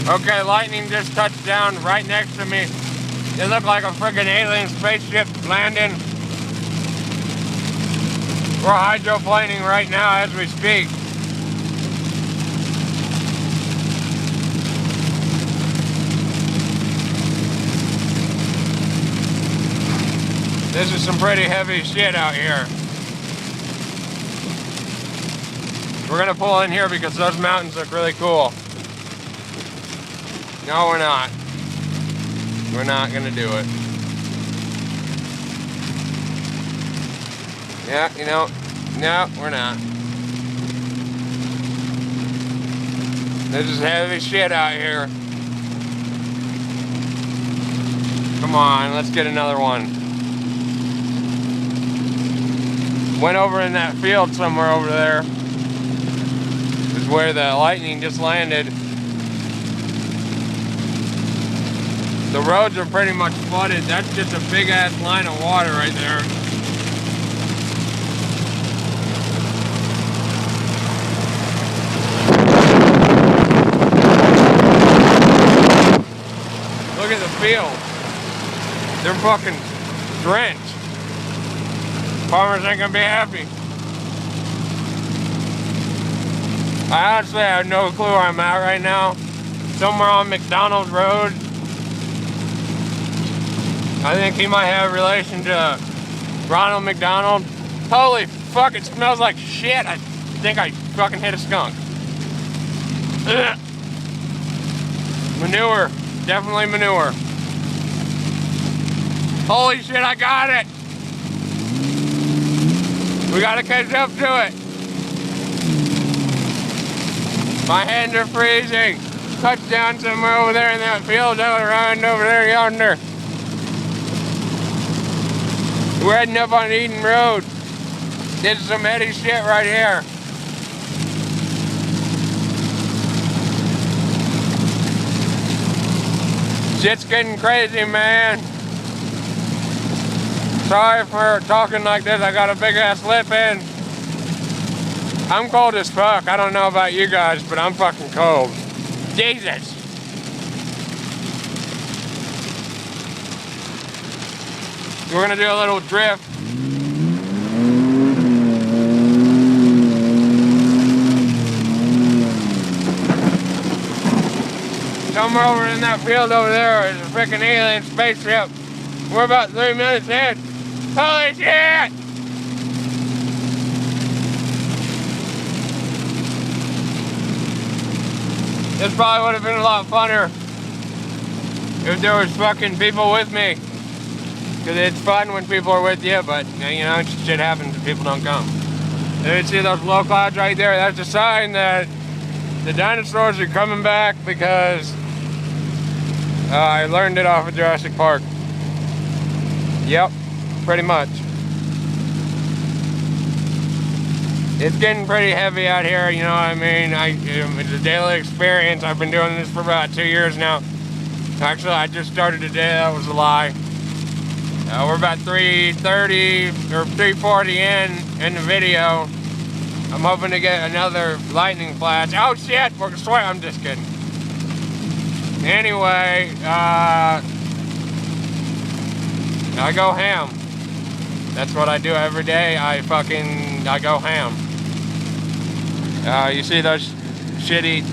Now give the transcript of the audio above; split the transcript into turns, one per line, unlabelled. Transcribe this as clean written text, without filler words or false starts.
Okay, lightning just touched down right next to me. It looked like a friggin' alien spaceship landing. We're hydroplaning right now as we speak. This is some pretty heavy shit out here. We're gonna pull in here because those mountains look really cool. No, we're not. We're not gonna do it. Yeah, you know, no, we're not. This is heavy shit out here. Come on, let's get another one. Went over in that field somewhere over there. Is where the lightning just landed. The roads are pretty much flooded. That's just a big ass line of water right there. Look at the field. They're fucking drenched. Farmers ain't gonna be happy. I honestly have no clue where I'm at right now. Somewhere on McDonald Road. I think he might have a relation to Ronald McDonald. Holy fuck, it smells like shit. I think I fucking hit a skunk. Ugh. Manure. Definitely manure. Holy shit, I got it. We gotta catch up to it. My hands are freezing. Touchdown somewhere over there in that field around over there yonder. We're heading up on Eden Road. This is some heady shit right here. Shit's getting crazy, man. Sorry for talking like this. I got a big ass lip in. I'm cold as fuck. I don't know about you guys, but I'm fucking cold. Jesus. We're gonna do a little drift. Somewhere over in that field over there is a freaking alien spaceship. We're about 3 minutes in. Holy shit! This probably would have been a lot funner if there was fucking people with me. Because it's fun when people are with you, but you know, shit happens if people don't come. You see those low clouds right there? That's a sign that the dinosaurs are coming back because I learned it off of Jurassic Park. Yep, pretty much. It's getting pretty heavy out here, you know what I mean? It's a daily experience. I've been doing this for about 2 years now. Actually, I just started today, that was a lie. We're about 3:30 or 3:40 in the video. I'm hoping to get another lightning flash. Oh shit, we're sweating. I'm just kidding. Anyway, I go ham. That's what I do every day. I go ham. You see those shitty